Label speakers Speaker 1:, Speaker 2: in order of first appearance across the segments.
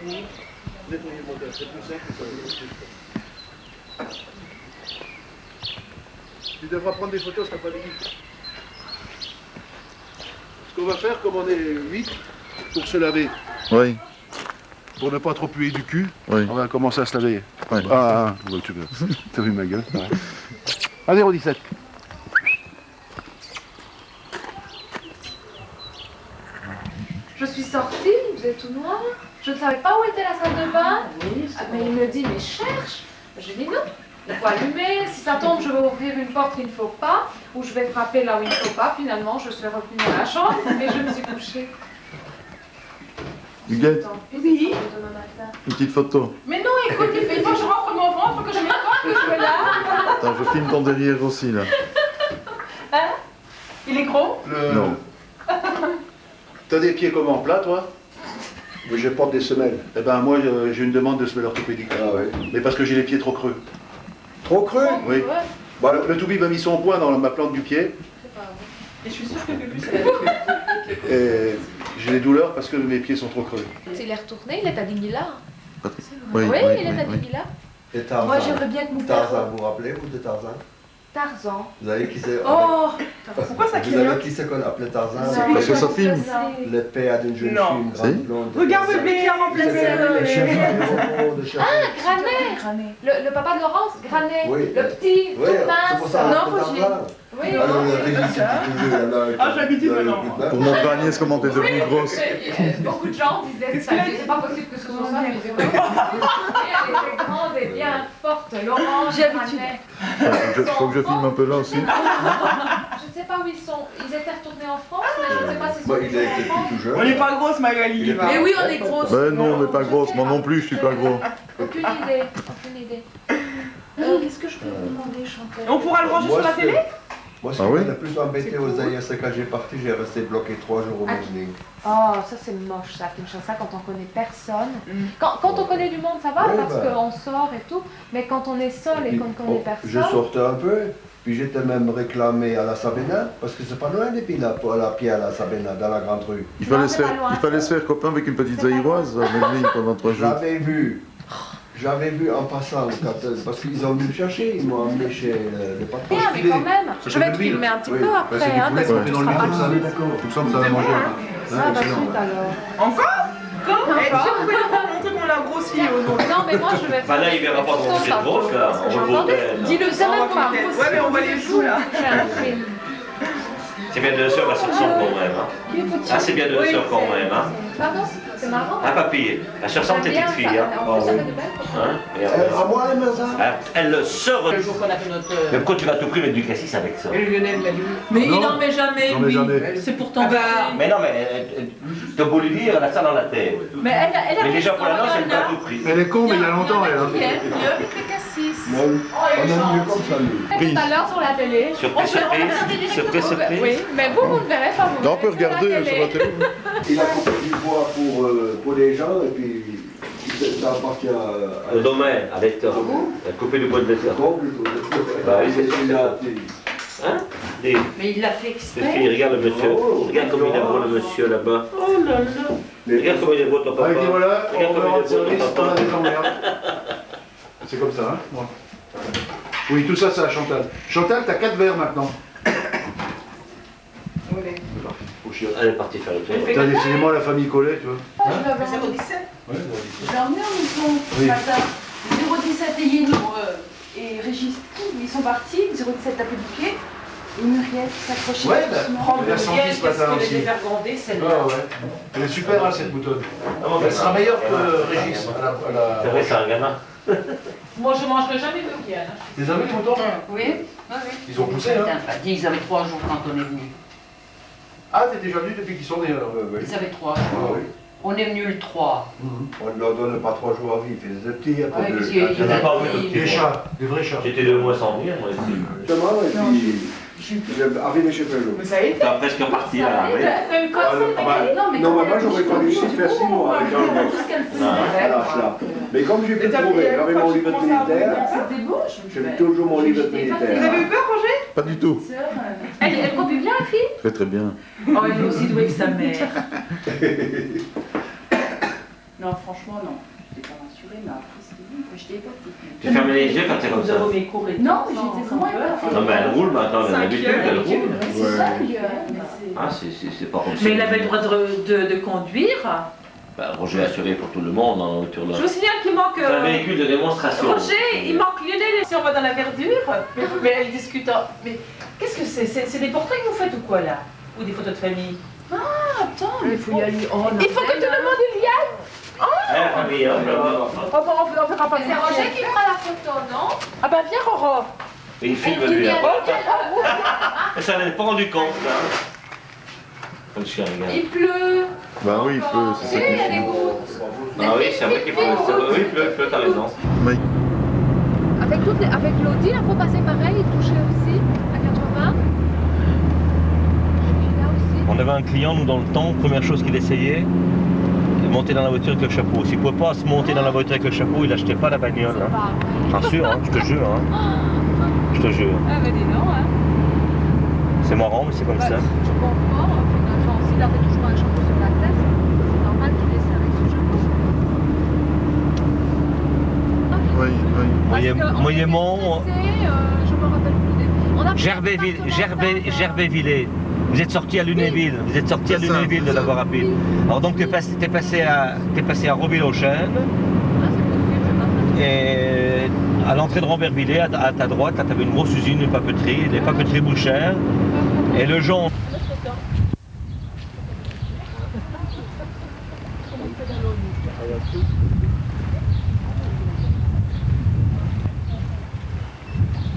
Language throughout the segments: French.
Speaker 1: Oui.
Speaker 2: Nettoyer le moteur, c'est plus simple que ça. Tu devras prendre des photos, ça pas de guide. Ce qu'on va faire, comme on est 8, pour se laver,
Speaker 3: Oui,
Speaker 2: pour ne pas trop puer du cul,
Speaker 3: oui.
Speaker 2: on va commencer à se laver.
Speaker 3: Ouais.
Speaker 2: Ouais, tu veux. T'as vu ma gueule? Ouais. À 0,17.
Speaker 4: Je suis sortie, il faisait tout noir. Je ne savais pas où était la salle de bain.
Speaker 1: Oui,
Speaker 4: Ah, mais il me dit, mais cherche. J'ai dit non, il faut allumer. Si ça tombe, je vais ouvrir une porte qu'il ne faut pas, ou je vais frapper là où il ne faut pas. Finalement, je suis revenue dans la chambre et je me suis couchée.
Speaker 3: Huguette,
Speaker 4: Tant pis,
Speaker 1: Oui.
Speaker 4: c'est pour demain matin.
Speaker 3: une petite photo.
Speaker 1: Mais non, écoute, il faut que je rentre mon ventre, que je m'écoute, que je me lave.
Speaker 3: Attends, je filme ton délire aussi, là.
Speaker 1: Hein? Il est gros?
Speaker 3: Non.
Speaker 2: T'as des pieds comment, plat, toi?
Speaker 5: Mais je porte des semelles.
Speaker 2: Eh ben, moi, j'ai une demande de semelle orthopédique.
Speaker 5: Ah ouais.
Speaker 2: Mais parce que j'ai les pieds trop creux.
Speaker 5: Trop creux?
Speaker 2: Oui.
Speaker 4: Ouais,
Speaker 2: Bon, le Toubib a mis son poing dans ma plante du pied.
Speaker 4: c'est pas vrai.
Speaker 1: Et je suis sûre que Bubu, c'est la
Speaker 2: Et j'ai des douleurs parce que mes pieds sont trop creux.
Speaker 4: Il est retourné, il est à Dinguila.
Speaker 3: Oui,
Speaker 4: Oui,
Speaker 3: oui,
Speaker 4: il est
Speaker 3: oui,
Speaker 4: à
Speaker 3: oui.
Speaker 4: Dinguila.
Speaker 5: Et Tarzan.
Speaker 4: Moi, j'aimerais bien que mon père...
Speaker 5: Tarzan, vous vous rappelez, vous, de Tarzan?
Speaker 4: Tarzan.
Speaker 5: Vous savez qui c'est?
Speaker 1: Oh! Pourquoi ça
Speaker 5: Vous savez
Speaker 1: clignote?
Speaker 5: qui c'est qu'on appelait Tarzan?
Speaker 3: Parce que ça filme.
Speaker 5: Le père d'une jeune
Speaker 1: Non.
Speaker 5: fille, une grande
Speaker 3: Si.
Speaker 5: blonde.
Speaker 1: Regarde le béquet en plein
Speaker 4: Granet. Le papa de Laurence, Granet.
Speaker 5: Oui.
Speaker 4: Le petit,
Speaker 5: Oui,
Speaker 4: tout
Speaker 5: c'est pour
Speaker 4: mince.
Speaker 5: ça.
Speaker 1: Non,
Speaker 5: c'est
Speaker 1: Roger.
Speaker 5: Tarzan.
Speaker 4: Oui,
Speaker 5: Alors,
Speaker 4: oui.
Speaker 5: le Régis, c'est petit.
Speaker 1: Ah, j'habite maintenant.
Speaker 3: Pour montrer à Agnès comment t'es devenue grosse.
Speaker 4: Beaucoup de gens disaient ça. C'est pas possible que ce soit ça, mais c'est vrai. Elle était grande et bien forte. Laurence, Granet.
Speaker 3: Faut que je filme un peu là aussi.
Speaker 4: Je ne sais pas où ils sont. Ils étaient retournés en France, mais je ne sais pas s'ils sont
Speaker 5: Bon, il
Speaker 4: toujours
Speaker 5: est
Speaker 4: en France.
Speaker 5: tout jeune.
Speaker 1: On n'est pas grosse, Magali. va.
Speaker 4: Mais oui, on est grosses.
Speaker 3: Ben non, on n'est pas grosse. Moi non plus, je suis pas gros.
Speaker 4: Aucune idée. Aucune idée. Qu'est-ce que je peux vous demander, Chantal?
Speaker 1: On pourra le ranger sur la télé?
Speaker 5: Moi, ce
Speaker 3: Ah
Speaker 5: qui
Speaker 3: oui?
Speaker 5: m'a le plus embêté aux Zaïre, c'est quand j'ai parti, j'ai resté bloqué 3 jours au Mousseling.
Speaker 4: Oh, ça c'est moche, ça, Kinshasa, quand on connaît personne. Quand on connaît du monde, ça va,
Speaker 5: Oui,
Speaker 4: parce
Speaker 5: bah.
Speaker 4: qu'on sort et tout, mais quand on est seul et qu'on ne connaît personne...
Speaker 5: Je sortais un peu, puis j'étais même réclamé à la Sabena, parce que c'est pas loin des Pilas, pour la pied à la Sabena, dans la grande rue.
Speaker 3: Il fallait,
Speaker 4: Non,
Speaker 3: se
Speaker 4: c'est
Speaker 3: faire,
Speaker 4: pas loin.
Speaker 3: il fallait se faire copain avec une petite zaïroise à Medellin pendant 3 jours.
Speaker 5: J'avais vu en passant, parce qu'ils ont venu me chercher, ils m'ont emmené chez le patron.
Speaker 4: Bien, mais quand même, je vais te filmer un petit peu après, hein, parce que tu seras pas dessus.
Speaker 2: Tout ça, ça va manger.
Speaker 4: Ah, bah zut alors.
Speaker 1: Encore? Quand? Eh, tu sais, vous pouvez pas montrer qu'on a grossi aujourd'hui.
Speaker 4: Non, mais moi je vais faire...
Speaker 6: Bah là, il verra pas comment c'est grosse, là.
Speaker 4: Parce que
Speaker 6: On
Speaker 4: j'ai
Speaker 6: va
Speaker 4: entendu.
Speaker 6: voter.
Speaker 4: Dis-le, c'est même pas.
Speaker 1: Ouais, mais on va les jouer là.
Speaker 4: J'ai un film.
Speaker 6: C'est bien deux sœurs, elles se ressemblent quand même. Hein.
Speaker 4: Qui est petit?
Speaker 6: Ah, c'est bien deux sœurs quand même. Hein.
Speaker 4: Pardon, c'est marrant.
Speaker 6: Ah, papy, elles se ressemblent tes
Speaker 4: Bien,
Speaker 6: petites filles.
Speaker 4: ça.
Speaker 6: Hein.
Speaker 4: En plus, ça fait de belles photos.
Speaker 6: Hein. Et
Speaker 5: À moi, la maison.
Speaker 6: elles se
Speaker 1: Le
Speaker 6: ressemblent.
Speaker 1: jour qu'on a fait notre.
Speaker 6: Mais pourquoi tu vas tout priver du cassis avec ça?
Speaker 1: Et Lionel m'a dit.
Speaker 7: Mais il
Speaker 2: Non.
Speaker 7: n'en met jamais,
Speaker 2: Non, mais
Speaker 7: lui.
Speaker 2: jamais.
Speaker 7: C'est pourtant
Speaker 1: Ah bah,
Speaker 6: Mais non, mais t'as beau lui dire, elle a ça dans la tête.
Speaker 7: Mais elle a
Speaker 6: Mais déjà pour la noce, elle
Speaker 7: il y en
Speaker 6: t'a
Speaker 7: a-
Speaker 6: tout pris.
Speaker 2: Elle est con, mais il y a longtemps, elle. Hein.
Speaker 7: Hier, il y a avec les cassis.
Speaker 5: On a mieux comme ça, lui.
Speaker 4: Tout à l'heure sur la télé.
Speaker 6: Surprise, surprise. Surprise, surprise.
Speaker 4: Oui, mais vous ne verrez pas. Vous
Speaker 3: Là, on peut
Speaker 4: verrez
Speaker 3: regarder sur la télé.
Speaker 5: Il a coupé du bois pour les gens, et puis ça appartient à
Speaker 6: Le domaine, avec la coupé du bois de béton. Bah oui, c'est
Speaker 5: il a
Speaker 6: Hein? Des
Speaker 7: Mais il l'a fait
Speaker 6: filles,
Speaker 7: exprès.
Speaker 6: regarde le monsieur. Regarde comme il est beau le monsieur là-bas.
Speaker 7: Oh là là.
Speaker 6: Regarde comme il est beau ton papa.
Speaker 2: Allez, dis voilà,
Speaker 6: Regarde
Speaker 2: on
Speaker 6: comme
Speaker 2: va
Speaker 6: il
Speaker 2: rendre
Speaker 6: est beau
Speaker 2: service,
Speaker 6: ton
Speaker 2: on a
Speaker 6: papa.
Speaker 2: des emmerdes. C'est comme ça, hein, moi. Oui, tout ça, c'est à Chantal. Chantal, t'as 4 verres maintenant.
Speaker 1: Oui.
Speaker 2: C'est parti, au chiotte.
Speaker 6: Elle est partie faire le tour.
Speaker 2: T'as décidément la famille Collet, tu vois.
Speaker 1: C'est au 17.
Speaker 2: Ouais,
Speaker 7: Je l'ai emmené en mission ce
Speaker 2: Oui.
Speaker 7: matin. 017 et Yéno et Régis, ils sont partis. 017 tapé du pied. Et Muriel s'accrochait
Speaker 2: Ouais, bah,
Speaker 7: doucement.
Speaker 2: elle a senti ce matin aussi.
Speaker 1: Regardez
Speaker 2: Ah ouais. Elle est super, hein, cette moutonne. Elle sera meilleure que Régis.
Speaker 6: C'est vrai, c'est un gamin.
Speaker 1: Moi, je mangerai jamais de viande.
Speaker 2: Tes amis, les moutons
Speaker 7: Oui, oui.
Speaker 2: Ils ont poussé, hein.
Speaker 7: Ils avaient 3 jours quand on est venu.
Speaker 2: Ah, t'es déjà venu depuis qu'ils sont nés, alors.
Speaker 7: Ils avaient 3
Speaker 2: Ah,
Speaker 7: jours.
Speaker 2: oui.
Speaker 7: On est venu le 3.
Speaker 5: On ne leur donne pas 3 jours à vivre, ils étaient petits, il y a pas
Speaker 7: Ouais,
Speaker 5: de...
Speaker 7: parce qu'il y a-
Speaker 6: J'en ai pas vu de
Speaker 2: Des
Speaker 6: petits.
Speaker 2: chats, des vrais chats.
Speaker 6: J'étais 2 mois sans venir, moi aussi.
Speaker 5: Justement, et puis il est arrivé chez Pello.
Speaker 1: Mais ça a été.
Speaker 6: T'as presque parti là, oui.
Speaker 4: T'as eu quoi ça, Magali?
Speaker 7: Non, mais
Speaker 5: Normalement, j'aurais connu 6 faire 6 mois avec Jean Ross.
Speaker 7: Qu'est-ce qu'elle faisait?
Speaker 6: Non.
Speaker 5: Alors, ça. Mais comme j'ai pu trouver, j'avais mon livre de militaire,
Speaker 7: C'était beau,
Speaker 5: j'avais toujours mon livre de
Speaker 1: Vous avez
Speaker 5: militaire.
Speaker 1: eu peur, Roger?
Speaker 3: Pas du tout.
Speaker 4: Elle conduit bien, la fille?
Speaker 3: Très très bien.
Speaker 7: Oh, elle est aussi douée que sa mère. Non, franchement, non. Je n'étais pas rassurée, mais après, c'était bon. Je n'étais pas petite.
Speaker 6: Tu fermes les yeux quand t'es comme ça.
Speaker 7: Mes cours et
Speaker 8: Non,
Speaker 7: tout,
Speaker 8: j'étais
Speaker 7: sans
Speaker 8: vraiment
Speaker 7: peur.
Speaker 8: épargnée.
Speaker 6: Non, mais elle roule maintenant, elle a l'habitude, elle roule.
Speaker 8: C'est ça, il y a-
Speaker 6: Ah, c'est pas comme ça.
Speaker 7: Mais il avait le droit de conduire.
Speaker 6: Bah, Roger est assuré pour tout le monde dans la voiture là.
Speaker 7: Je vous signale qu'il manque.
Speaker 6: C'est un véhicule de démonstration.
Speaker 7: Roger, il manque Lionel si on va dans la verdure. Mais elle discute. Mais qu'est-ce que c'est? C'est des portraits que vous faites ou quoi là? Ou des photos de famille?
Speaker 8: Attends, il faut y aller. Oh, non.
Speaker 7: Il faut que tout le monde y aille.
Speaker 6: Ah, famille, hein,
Speaker 7: On verra pas.
Speaker 4: C'est Roger qui fera la photo, non?
Speaker 7: Ah bah viens Roro.
Speaker 6: Et il filme lui. Hein. Et ça n'en est pas rendu compte là. Comme chien, regarde.
Speaker 4: Il pleut.
Speaker 3: Bah oui, il pleut, c'est
Speaker 4: Si,
Speaker 3: ça
Speaker 4: il y
Speaker 3: qui
Speaker 4: a des
Speaker 3: est
Speaker 4: gouttes.
Speaker 6: Ah oui, c'est vrai qu'il pleut. Oui, il pleut, t'as raison.
Speaker 3: Mais
Speaker 4: Avec l'Audi, il faut passer pareil, il touchait aussi à 80. Et puis là aussi.
Speaker 9: On avait un client, nous, dans le temps, première chose qu'il essayait, monter dans la voiture avec le chapeau. S'il ne pouvait pas se monter dans la voiture avec le chapeau, il n'achetait pas la bagnole.
Speaker 4: C'est
Speaker 9: Hein.
Speaker 4: pas vrai.
Speaker 9: J'en suis, hein, je te jure. Hein. Je te jure.
Speaker 4: Ah bah dis non, hein.
Speaker 9: C'est marrant, mais c'est comme ça.
Speaker 4: Je comprends, finalement, s'il avait toujours un chapeau sur la tête, c'est normal qu'il essaie avec ce chapeau.
Speaker 3: Oui, oui.
Speaker 9: Moyennement,
Speaker 4: je me rappelle plus des... On a
Speaker 9: Gerbévillers. Vous êtes sorti à Lunéville. Vous êtes sorti à
Speaker 3: C'est ça,
Speaker 9: Lunéville de
Speaker 3: c'est
Speaker 9: la
Speaker 3: ça.
Speaker 9: voie rapide. Alors donc, t'es passé à Roville-aux-Chênes.
Speaker 4: Ah, c'est possible, je sais pas.
Speaker 9: Et à l'entrée de Rambervillers, à ta droite, là, tu avais une grosse usine, une papeterie, des papeteries bouchères. Et le Jean.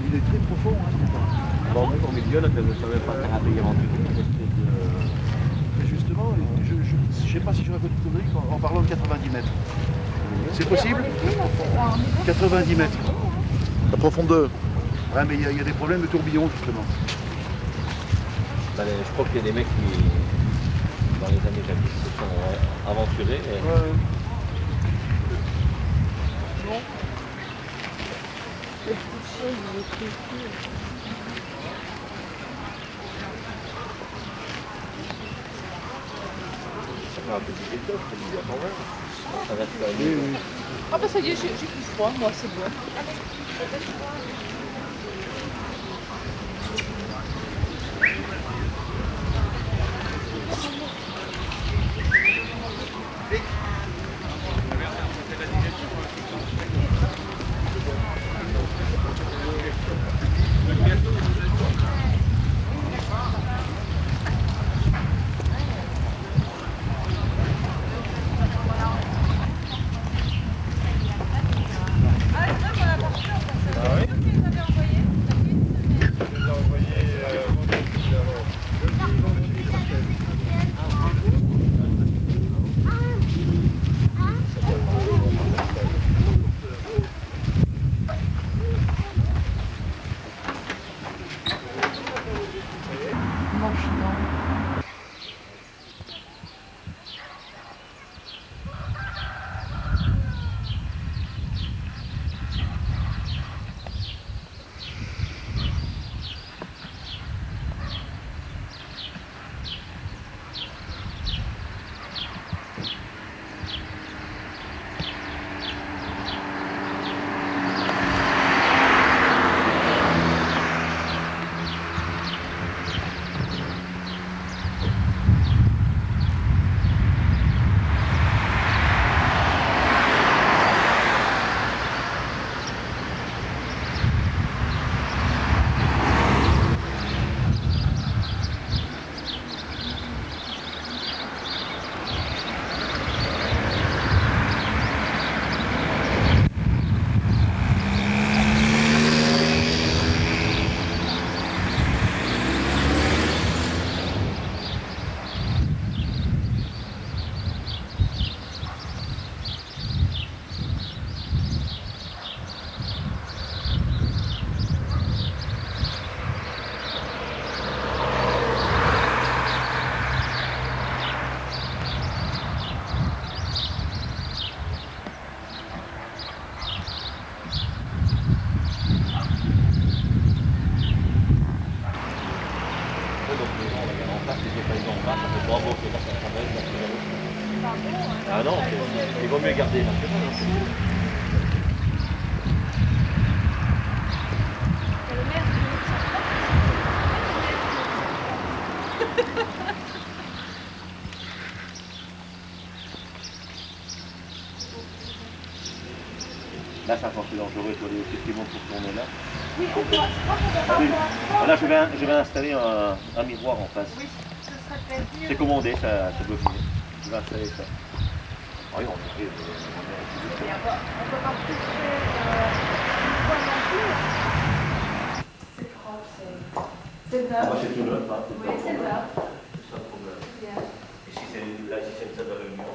Speaker 2: Il est très profond, hein.
Speaker 9: Bon, au milieu, là, je ne savais pas faire un aventure.
Speaker 2: Mais justement, je ne sais pas si je raconte une connerie en parlant de 90 mètres. C'est possible 90 mètres.
Speaker 3: La profondeur.
Speaker 2: Ouais, mais il y a des problèmes de tourbillon, justement.
Speaker 9: Je crois qu'il y a des mecs qui, dans les années 2010, se sont aventurés. Et... Ça fait un petit étoffe, c'est bien quand même. Ça reste quand même.
Speaker 8: Ah bah ça y est, j'ai plus froid, moi c'est bon.
Speaker 9: mieux garder. Là, c'est un peu dangereux, toi, effectivement, pour tourner là.
Speaker 7: Oui, on doit.
Speaker 9: Là, je vais installer un miroir en face.
Speaker 7: Oui, ce serait peut-être mieux.
Speaker 9: C'est commandé, ça doit venir. Je vais installer ça. Oui, on peut
Speaker 7: On peut pas toucher une fois non plus.
Speaker 4: C'est propre, c'est
Speaker 9: Ah,
Speaker 4: neuf.
Speaker 9: c'est tout neuf, hein.
Speaker 4: Oui, c'est neuf.
Speaker 9: C'est ça le problème.
Speaker 4: Bien.
Speaker 9: Et si c'est là, ici, c'est une salle de réunion.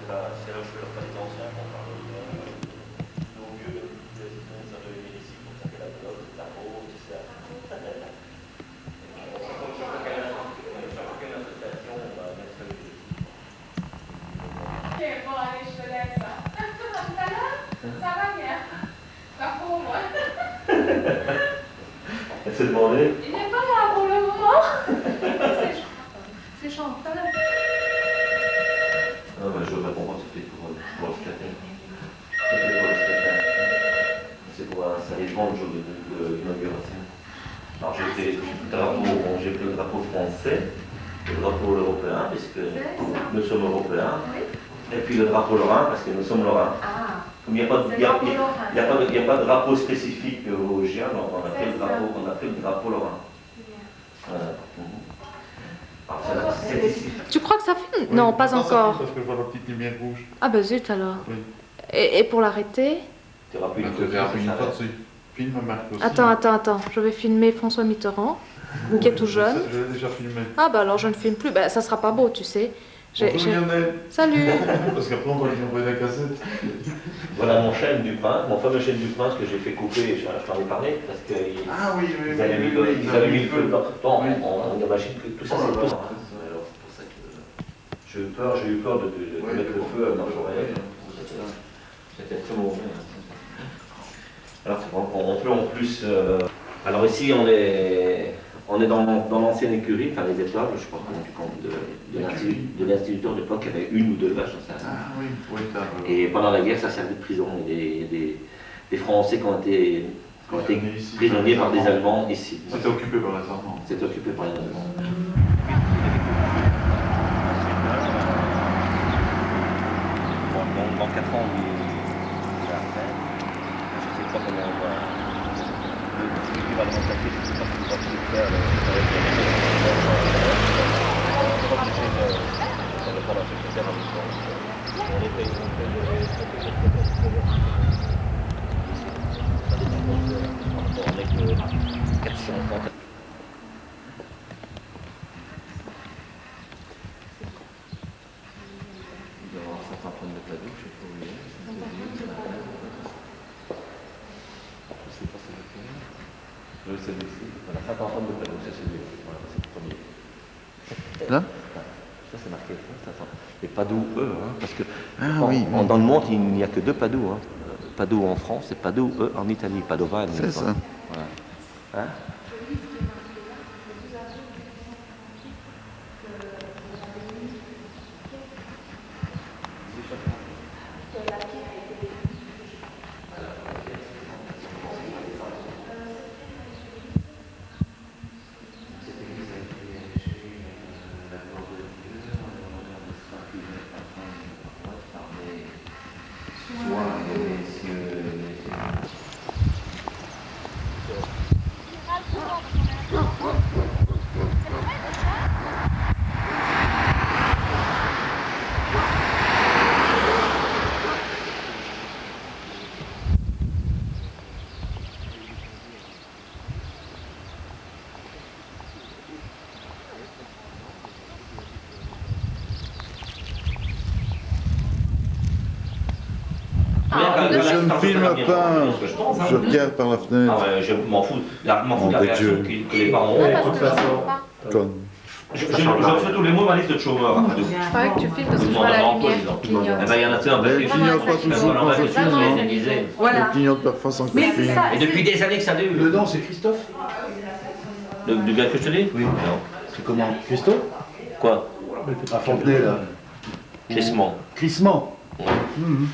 Speaker 9: C'est là où je fais leur palais ancien, on parle de nos vieux, c'est une salle de réunion ici, pour ça qu'il y a la bloc, la haute, tout ça.
Speaker 4: Ok, bon, allez, je te laisse. À tout à l'heure. Ça va bien. Pas pour moi.
Speaker 9: Elle s'est demandé.
Speaker 4: Il n'est pas là pour le moment. C'est Chantal.
Speaker 9: Ah, bah, je réponds pas, c'était pour le secrétaire. C'était pour le secrétaire. C'est pour installer le jour de l'inauguration. Alors j'ai pris le drapeau français, le drapeau européen, puisque nous sommes européens, et puis le drapeau lorrain, parce que nous sommes lorrains.
Speaker 4: Ah.
Speaker 9: Comme il n'y a pas de drapeau spécifique au Vosgien, on a fait le drapeau lorrain. Voilà. Alors, c'est ici.
Speaker 8: Tu crois que ça filme? Non, pas encore.
Speaker 3: Parce que je vois la petite lumière rouge.
Speaker 8: Ah bah zut alors.
Speaker 3: Oui.
Speaker 8: Et pour l'arrêter?
Speaker 9: Tu auras plus
Speaker 3: Tu
Speaker 9: de
Speaker 3: verras une fois dessus. Filme Marc aussi.
Speaker 8: Attends. Je vais filmer François Mitterrand, qui est tout jeune.
Speaker 3: Je l'ai déjà filmé.
Speaker 8: Ah bah alors je ne filme plus. Bah ça sera pas beau, tu sais.
Speaker 3: Bonjour Lionel.
Speaker 8: Salut.
Speaker 3: Parce qu'après on va lui envoyer la cassette.
Speaker 9: Voilà mon chêne du prince, mon fameux chêne du prince que j'ai fait couper, je t'en ai parlé, parce qu'ils
Speaker 3: Ah oui, oui, oui.
Speaker 9: avaient mis le feu dedans. Bon, on imagine que tout ça c'est
Speaker 3: Oh là
Speaker 9: tout.
Speaker 3: là.
Speaker 9: Alors c'est pour ça que j'ai eu peur de mettre le feu à ma forêt. C'était très mauvais. Alors on peut en plus. Alors ici on est dans l'ancienne écurie, enfin les étables, je crois de l'instituteur de l'époque, il y avait une ou deux vaches dans ça.
Speaker 3: Ah oui, oui, t'as.
Speaker 9: Et pendant la guerre, ça servait de prison. Il y a des Français qui ont été prisonniers par des Allemands ici.
Speaker 3: C'était occupé par les Allemands.
Speaker 9: C'était occupé par les Allemands. Dans 4 ans, il va refaire. Je ne sais pas comment on va. Il va le remplacer, je ne sais pas comment on va le faire. On va prendre un secrétaire en même temps. On est payé. On est que 430. Il doit y avoir certains problèmes de plateau, je sais pas où il est. Je sais pas si c'est lequel. Je sais ici. Voilà, certains problèmes de plateau, c'est celui-là. Voilà, c'est le premier.
Speaker 3: Là
Speaker 9: Ça c'est marqué. Et Padoue, eux, hein, parce que
Speaker 3: oui.
Speaker 9: dans le monde, il n'y a que 2 Padoue. Hein. Padoue en France et Padoue, eux, en Italie. Padova.
Speaker 3: C'est ça.
Speaker 9: Voilà. Hein?
Speaker 3: Je ne filme pas, je regarde par la fenêtre.
Speaker 9: Ah ouais, je m'en fous. Je m'en fous de la
Speaker 3: Oh,
Speaker 9: réaction
Speaker 3: Dieu.
Speaker 9: que les parents ont.
Speaker 8: Ah, parce que je filme pas.
Speaker 3: Comme.
Speaker 9: Je fais tous les mots ma liste de chômeurs.
Speaker 8: Je croyais que tu filmes parce que je vois la lumière qui clignote.
Speaker 9: Eh ben, il y en a un
Speaker 3: Elle clignote pas toujours quand je filme, hein.
Speaker 7: Voilà.
Speaker 3: Elle clignote parfois sans que je
Speaker 7: Mais c'est
Speaker 3: filme.
Speaker 7: ça.
Speaker 9: Et depuis des années que ça dure.
Speaker 2: Le nom, c'est Christophe.
Speaker 9: Du gars que je te dis? Oui. Non.
Speaker 2: C'est comment Christophe
Speaker 9: Quoi?
Speaker 2: À Fontenay, là.
Speaker 6: Crissement.
Speaker 2: Crissement.
Speaker 6: Ouais.
Speaker 2: Mhm.